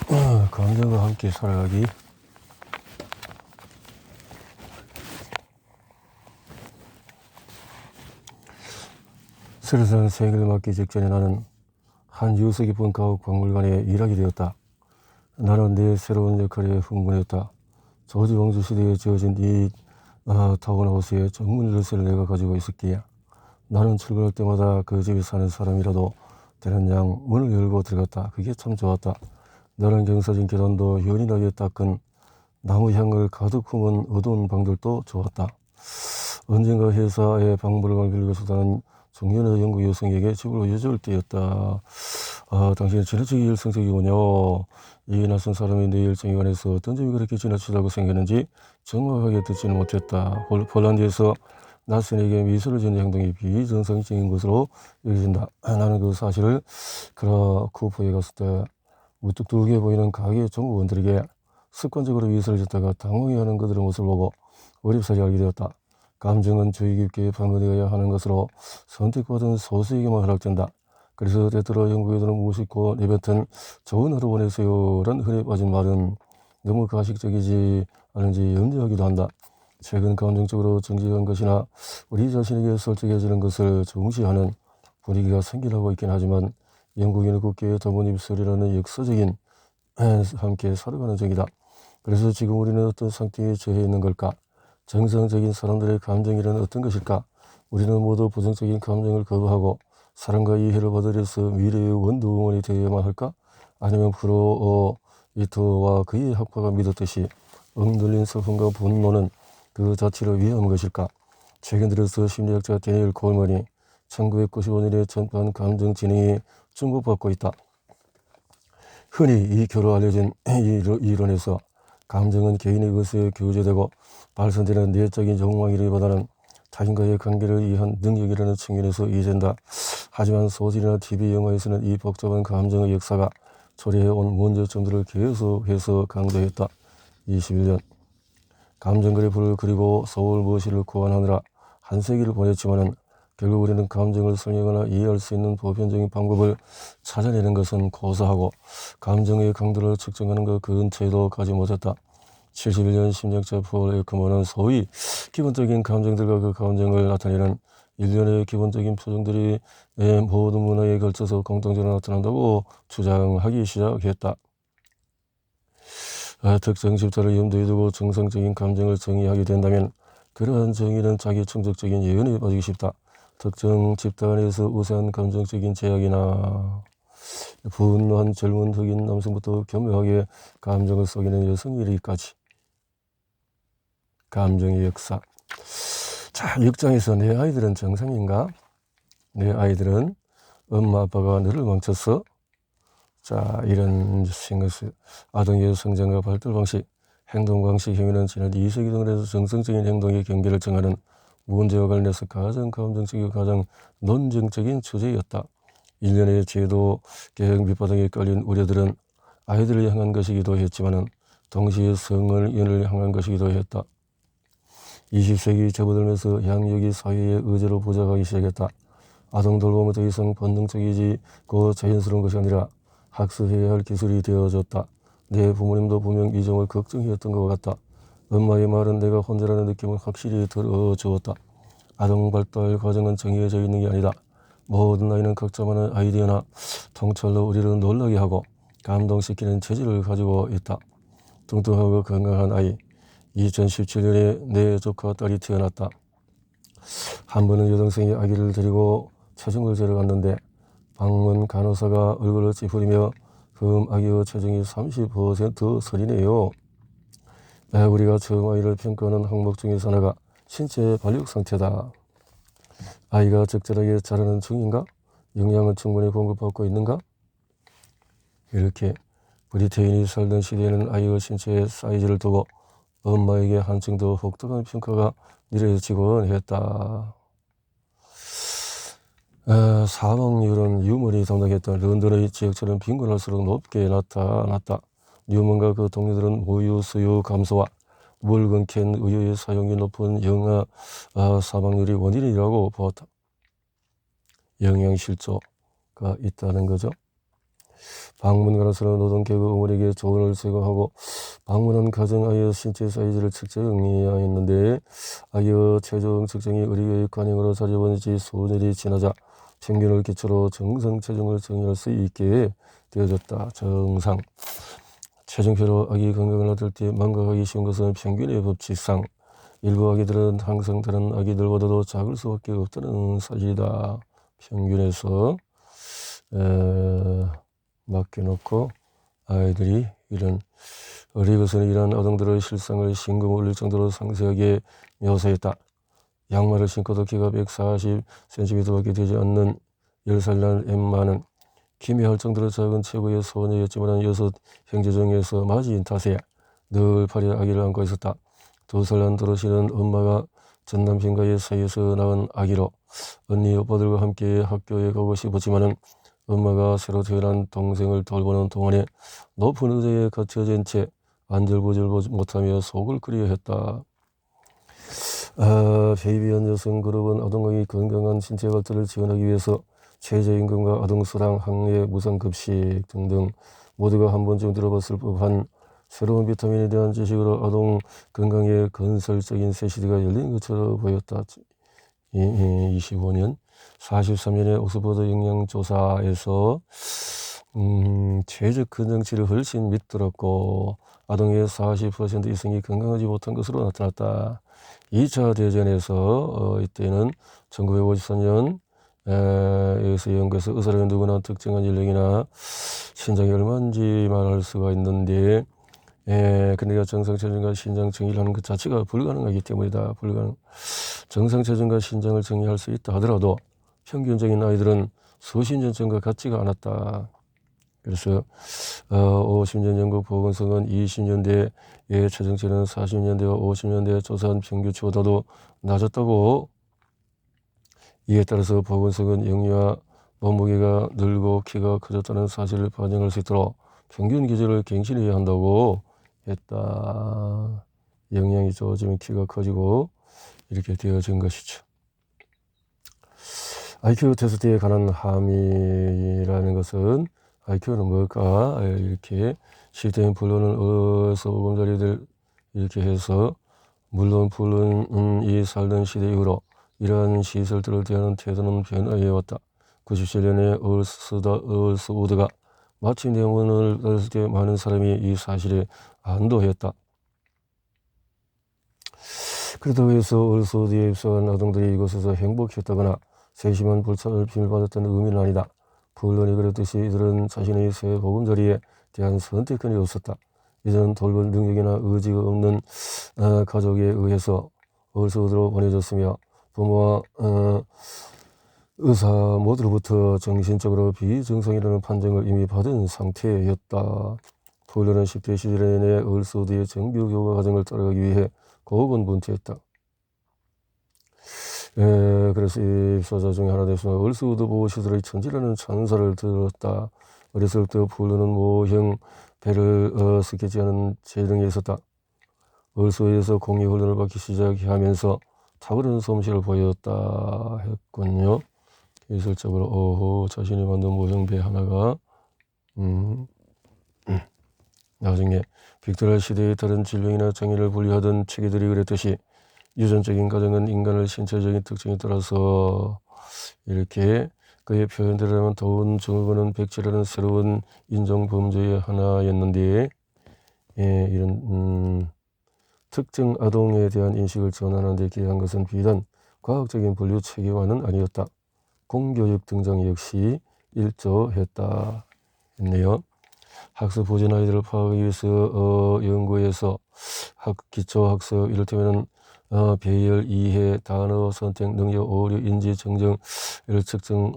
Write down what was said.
감정과 함께 살아가기. 새로운 생애를 맞기 직전에 나는 한 유서 깊은 가옥 박물관에 일하게 되었다. 나는 내 새로운 역할에 흥분했다. 조지 왕조 시대에 지어진 이 타운하우스의 정문 열쇠를 내가 가지고 있었기에 나는 출근할 때마다 그 집에 사는 사람이라도 되는 양 문을 열고 들어갔다. 그게 참 좋았다. 나는 경사진 계단도 연인하게 닦은 나무 향을 가득 품은 어두운 방들도 좋았다. 언젠가 회사에 박물관을 빌리고 싶다는 중년의 영국 여성에게 집을 여쭤올 때였다. 당신은 지나치게 열성적이군요. 이 낯선 사람이 내 열정에 관해서 어떤 점이 그렇게 지나치다고 생겼는지 정확하게 듣지는 못했다. 폴란드에서 낯선에게 미소를 짓는 행동이 비정상적인 것으로 여겨진다. 나는 그 사실을 크라쿠프에 갔을 때 무뚝뚝해 보이는 가게 종업원들에게 습관적으로 미소를 짓다가 당황해하는 그들의 모습을 보고 어렵사리 알게 되었다. 감정은 주의 깊게 방어되어야 하는 것으로 선택받은 소수에게만 허락된다. 그래서 때때로 영국에서는 무심코 내뱉은 좋은 하루 보내세요란 흔해 빠진 말은 너무 가식적이지 않은지 염려하기도 한다. 최근 감정적으로 정직한 것이나 우리 자신에게 솔직해지는 것을 중시하는 분위기가 생겨나고 있긴 하지만 영국인의 국계의 더문 입술이라는 역사적인 함께 살아가는 중이다. 그래서 지금 우리는 어떤 상태에 처해 있는 걸까? 정상적인 사람들의 감정이란 어떤 것일까? 우리는 모두 부정적인 감정을 거부하고 사랑과 이해를 받아들여서 미래의 원두원이 되어야만 할까? 아니면 프로이토와 그의 학파가 믿었듯이 억눌린 슬픔과 분노는 그 자체로 위험한 것일까? 최근 들어서 심리학자 데니얼 콜먼이 1995년에 전파한 감정 진행이 주목받고 있다. 흔히 이 교로 알려진 이 이론에서 감정은 개인의 것에 교제되고 발산되는 내적인 욕망이라기보다는 타인과의 관계를 이해한 능력이라는 측면에서 이해된다. 하지만 소설이나 TV, 영화에서는 이 복잡한 감정의 역사가 초래해온 문제점들을 계속해서 강조했다. 21년 감정글의 불을 그리고 서울 무엇이를 고안하느라 한 세기를 보냈지만은 결국 우리는 감정을 설명하거나 이해할 수 있는 보편적인 방법을 찾아내는 것은 고사하고 감정의 강도를 측정하는 것 근처에도 가지 못했다. 71년 심리학자 폴 에크먼은 소위 기본적인 감정들과 그 감정을 나타내는 일련의 기본적인 표정들이 모든 문화에 걸쳐서 공통적으로 나타난다고 주장하기 시작했다. 특정 집단을 염두에 두고 정상적인 감정을 정의하게 된다면 그러한 정의는 자기 충족적인 예언에 빠지기 쉽다. 특정 집단에서 우세한 감정적인 제약이나 분노한 젊은 흑인 남성부터 교묘하게 감정을 속이는 여성에 이르기까지 감정의 역사. 자, 6장에서 내 아이들은 정상인가? 내 아이들은 엄마 아빠가 너를 망쳤어? 자, 이런 생각을 아동의 성장과 발달 방식, 행동 방식 행위는 지난 2세기 동안에서 정상적인 행동의 경계를 정하는 문제와 관련해서 가장 감정적이고 가장 논쟁적인 주제였다. 일련의 제도 개혁 밑바닥에 깔린 우려들은 아이들을 향한 것이기도 했지만 동시에 성인을 향한 것이기도 했다. 20세기 접어들면서 양육이 사회의 의제로 부작하기 시작했다. 아동 돌봄은 더 이상 본능적이고 자연스러운 것이 아니라 학습해야 할 기술이 되어졌다. 내 부모님도 분명 이 점을 걱정했던 것 같다. 엄마의 말은 내가 혼자라는 느낌을 확실히 들어주었다. 아동 발달 과정은 정해져 있는 게 아니다. 모든 아이는 각자만의 아이디어나 통찰로 우리를 놀라게 하고 감동시키는 재질을 가지고 있다. 뚱뚱하고 건강한 아이. 2017년에 내 조카 딸이 태어났다. 한 번은 여동생이 아기를 데리고 체중을 재러 갔는데 방문 간호사가 얼굴을 찌푸리며 아기의 체중이 30% 설이네요. 우리가 처음 아이를 평가하는 항목 중에서 하나가 신체 발육 상태다. 아이가 적절하게 자라는 중인가? 영양은 충분히 공급받고 있는가? 이렇게 브리테인이 살던 시대에는 아이의 신체의 사이즈를 두고 엄마에게 한층 더 혹독한 평가가 내려지곤 했다. 사망률은 유먼이 담당했던 런던의 지역처럼 빈곤할수록 높게 나타났다. 유먼과 그 동료들은 우유 수요 감소와 물건 캔 우유의 사용이 높은 영아 사망률이 원인이라고 보았다. 영양실조가 있다는 거죠. 방문가로서는 노동계급 어머니에게 조언을 제공하고 방문한 가정아이의 신체 사이즈를 측정해야 했는데 아이의 체중 측정이 의료의 관행으로 자리잡은 지 수년이 지나자 평균을 기초로 정상 체중을 정의할 수 있게 되어졌다. 정상 체중표로 아기 건강을 얻을 때 망각하기 쉬운 것은 평균의 법칙상 일부 아기들은 항상 다른 아기들보다도 작을 수밖에 없다는 사실이다. 평균에서 맡겨놓고 아이들이 리그스는 이러한 아동들의 실상을 심금 울릴 정도로 상세하게 묘사했다. 양말을 신고도 키가 140cm밖에 되지 않는 10살 난 엠마는 기묘할 정도로 작은 최고의 소녀였지만 6 형제 중에서 맞이인 탓에 늘 팔에 아기를 안고 있었다. 2살 난 도로시는 엄마가 전 남편과의 사이에서 낳은 아기로 언니 오빠들과 함께 학교에 가고 싶었지만은 엄마가 새로 태어난 동생을 돌보는 동안에 높은 의자에 갇혀진 채 안절부절 못하며 속을 끓여야 했다. 베이비한 여성 그룹은 아동의 건강한 신체 발달을 지원하기 위해서 최저임금과 아동수당, 학내 무상급식 등등 모두가 한 번쯤 들어봤을 법한 새로운 비타민에 대한 지식으로 아동 건강에 건설적인 새 시대가 열린 것처럼 보였다. 25년 43년의 옥스퍼드 영양조사에서 최적 건강치를 훨씬 밑들었고 아동의 40% 이상이 건강하지 못한 것으로 나타났다. 2차 대전에서 이때는 1953년 여기서 연구해서 의사라면 누구나 특정한 연령이나 신장이 얼마인지 말할 수가 있는데 근데 정상 체중과 신장 정의를 하는 것 자체가 불가능하기 때문이다. 정상 체중과 신장을 정의할 수 있다 하더라도 평균적인 아이들은 수십 년 전과 같지가 않았다. 그래서 50년 영국 보건성은 20년대의 체중치는 40년대와 50년대에 조사한 평균치보다도 낮았다고. 이에 따라서 보건성은 영유아 몸무게가 늘고 키가 커졌다는 사실을 반영할 수 있도록 평균 기준을 갱신해야 한다고 했다. 영양이 좋아지면 키가 커지고 이렇게 되어진 것이죠. IQ 테스트에 관한 함의라는 것은 IQ는 뭘까? 이렇게 시스템 불론은 어서 보금자리들 이렇게 해서 물론 불론이 살던 시대 이후로 이러한 시설들을 대하는 태도는 변화해왔다. 97년에 얼스우드가 마침 내용을 들었을 때 많은 사람이 이 사실에 안도했다. 그렇다고 해서 얼스우드에 입소한 아동들이 이곳에서 행복했다거나 세심한 불찰을 비밀받았다는 의미는 아니다. 불론이 그랬듯이 이들은 자신의 새 보금자리에 대한 선택권이 없었다. 이들은 돌볼 능력이나 의지가 없는 가족에 의해서 얼스우드로 보내졌으며 부모와 의사 모두로부터 정신적으로 비정상이라는 판정을 이미 받은 상태였다. 불론은 10대 시절 내내 얼스우드의 정규 교과 과정을 따라가기 위해 고군분투했다. 그래서 입사자 중에 하나 되었으나 얼스우드 보호시설의 천지라는 찬사를 들었다. 어렸을 때 불론은 모형 배를 스케치하는 재능이 있었다. 얼스우드에서 공유 훈련을 받기 시작하면서 탁월한 솜씨를 보였다 했군요. 기술적으로 자신이 만든 모형 배 하나가 나중에 빅토리아 시대의 다른 질병이나 장애를 분리하던 체계들이 그랬듯이 유전적인 과정은 인간의 신체적인 특징에 따라서 이렇게 그의 표현대로라면 더운 증후군은 백지라는 새로운 인종 범죄의 하나였는데 이런 특정 아동에 대한 인식을 전환하는 데 기여한 것은 비단 과학적인 분류 체계만은 아니었다. 공교육 등장 역시 일조했다 했네요. 학습 보전 아이들을 파악하기 위해서 연구에서 기초학습 이를테면 배열, 이해, 단어 선택, 능력, 오류, 인지, 정정 이를 측정